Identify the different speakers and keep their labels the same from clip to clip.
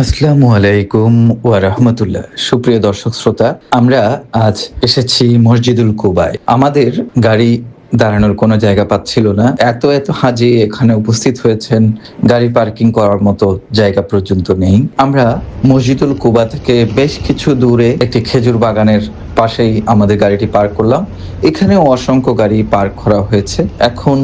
Speaker 1: আসসালামু আলাইকুম ওয়া রাহমাতুল্লাহ। সুপ্রিয় দর্শক শ্রোতা, আমরা আজ এসেছি মসজিদুল কুবায়। আমাদের গাড়ি দাঁড়ানোর কোনো জায়গা পাচ্ছিল না। এত হাজি এখানে উপস্থিত হয়েছেন, গাড়ি পার্কিং করার মতো জায়গা পর্যন্ত নেই। আমরা মসজিদুল কুবা থেকে বেশ কিছু দূরে একটি খেজুর বাগানের পাশেই আমাদের গাড়িটি পার্ক করলাম। এখানেও অসংখ্য গাড়ি পার্ক করা হয়েছে। এখন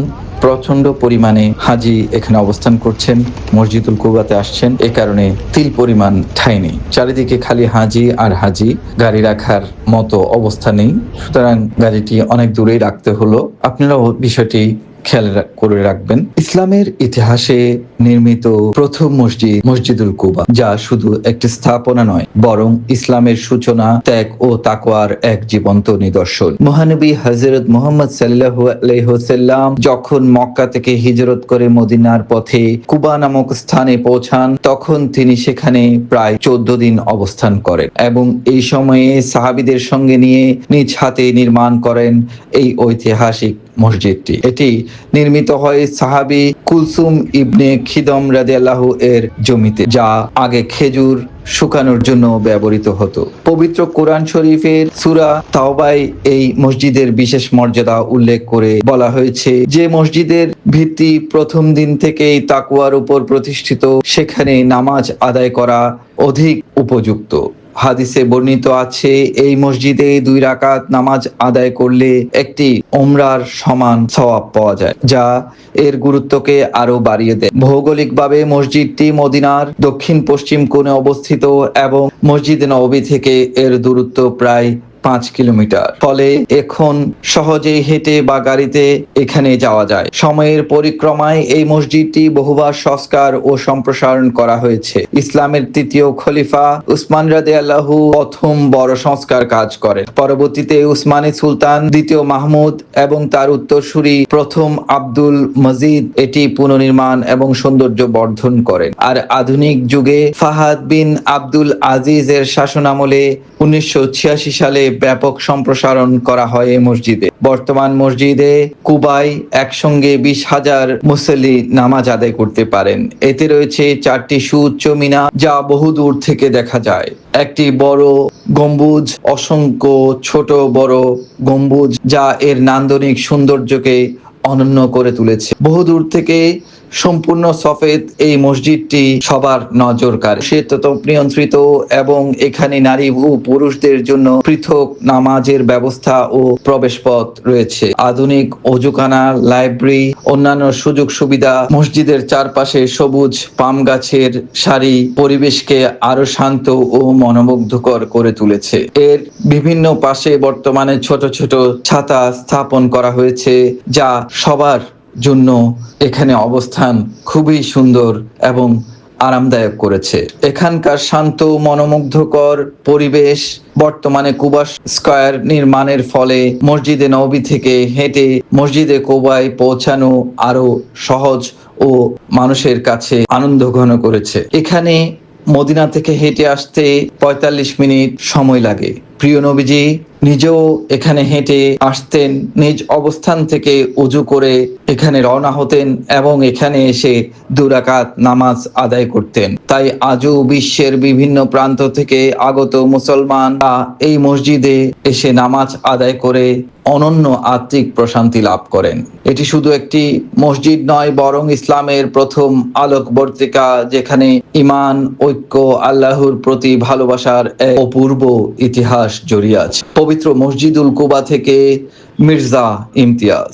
Speaker 1: প্রচন্ড পরিমাণে হাজি এখানে অবস্থান করছেন, মসজিদুল কুবাতে আসছেন। এ কারণে তিল পরিমাণ ঠাঁই নেই, চারিদিকে খালি হাজি আর হাজি, গাড়ি রাখার মতো অবস্থা নেই। সুতরাং গাড়িটি অনেক দূরেই রাখতে হলো। আপনারাও বিষয়টি খেয়াল করে রাখবেন। ইসলামের ইতিহাসে নির্মিত প্রথম মসজিদ মসজিদুল কুবা, যা শুধু একটি স্থাপনা নয় বরং ইসলামের সূচনা, ত্যাগ ও তাকওয়ার এক জীবন্ত নিদর্শন। মহানবী হযরত মুহাম্মদ সাল্লাল্লাহু আলাইহি ওয়াসাল্লাম যখন মক্কা থেকে হিজরত করে মদিনার পথে কুবা নামক স্থানে পৌঁছান, তখন তিনি সেখানে প্রায় 14 দিন অবস্থান করেন এবং এই সময়ে সাহাবীদের সঙ্গে নিয়ে নিজ হাতে নির্মাণ করেন এই ঐতিহাসিক মসজিদটি। এটি নির্মিত হয় সাহাবী কুলসুম ইবনে খিদম রাদিয়াল্লাহু এর জমিতে, যা আগে খেজুর শুকানোর জন্য ব্যবহৃত হতো। পবিত্র কোরআন শরীফের সূরা তাওবায় এই মসজিদের বিশেষ মর্যাদা উল্লেখ করে বলা হয়েছে যে মসজিদের ভিত্তি প্রথম দিন থেকেই তাকওয়ার উপর প্রতিষ্ঠিত, সেখানে নামাজ আদায় করা অধিক উপযুক্ত। হাদিসে বর্ণিত আছে, এই মসজিদে 2 রাকাত নামাজ আদায় করলে একটি ওমরার সমান সওয়াব পাওয়া যায়, যা এর গুরুত্বকে আরো বাড়িয়ে দেয়। ভৌগোলিকভাবে মসজিদটি মদিনার দক্ষিণ পশ্চিম কোণে অবস্থিত এবং মসজিদ নববী থেকে এর দূরত্ব প্রায় 5 কিলোমিটার। ফলে এখন সহজেই হেঁটে বা গাড়িতে এখানে যাওয়া যায়। সময়ের পরিক্রমায় এই মসজিদটি বহুবার সংস্কার ও সম্প্রসারণ করা হয়েছে। ইসলামের 3য় খলিফা উসমান রাদিয়াল্লাহু প্রথম বড় সংস্কার কাজ করেন। পরবর্তীতে উসমানী সুলতান 2য় মাহমুদ এবং তার উত্তরসূরি প্রথম আব্দুল মজিদ এটি পুনর্নির্মাণ এবং সৌন্দর্য বর্ধন করেন। আর আধুনিক যুগে ফাহাদ বিন আব্দুল আজিজের শাসনামলে 1986 সালে ব্যাপক সম্প্রসারণ করা হয় এই মসজিদে। বর্তমান মসজিদে কুবায় একসঙ্গে 20,000 মুসল্লি নামাজ আদায় করতে পারেন। এতে রয়েছে 4টি সুউচ্চ মিনার, যা বহু দূর থেকে দেখা যায়। একটি বড় গম্বুজ, অসংখ্য ছোট বড় গম্বুজ, যা এর নান্দনিক সৌন্দর্যকে অনন্য করে তুলেছে। বহু দূর থেকে সম্পূর্ণ সফেদ এই মসজিদটি সবার নজর কাড়ে। শীততাপ নিয়ন্ত্রিত এবং এখানে নারী ও পুরুষদের জন্য পৃথক নামাজের ব্যবস্থা ও প্রবেশপথ রয়েছে। আধুনিক অজুখানা, লাইব্রেরি, অন্যান্য সুযোগ সুবিধা, মসজিদের চারপাশে সবুজ পাম গাছের সারি পরিবেশকে আরো শান্ত ও মনোমুগ্ধকর করে তুলেছে। এর বিভিন্ন পাশে বর্তমানে ছোট ছোট ছাতা স্থাপন করা হয়েছে, যা সবার জন্য এখানে অবস্থান খুবই সুন্দর এবং আরামদায়ক করেছে। এখানকার শান্ত মনোমুগ্ধকর পরিবেশ বর্তমানে কুবা স্কয়ার নির্মাণের ফলে মসজিদে নববী থেকে হেঁটে মসজিদে কুবায় পৌঁছানো আরো সহজ ও মানুষের কাছে আনন্দঘন করেছে। এখানে মদিনা থেকে হেঁটে আসতে 45 মিনিট সময় লাগে। প্রিয় নবীজি নিজেও এখানে হেঁটে আসতেন, নিজ অবস্থান থেকে উজু করে এখানে রওনা হতেন এবং এখানে এসে 2 রাকাত নামাজ আদায় করতেন। তাই আজও বিশ্বের বিভিন্ন প্রান্ত থেকে আগত মুসলমানরা এই মসজিদে এসে নামাজ আদায় করে অনন্য আত্মিক প্রশান্তি লাভ করেন। এটি শুধু একটি মসজিদ নয়, বরং ইসলামের প্রথম আলোকবর্তিকা, যেখানে ঈমান, ঐক্য, আল্লাহর প্রতি ভালোবাসার এক অপূর্ব ইতিহাস জড়িয়ে আছে। পবিত্র মসজিদুল কুবা থেকে মির্জা ইমতিয়াজ।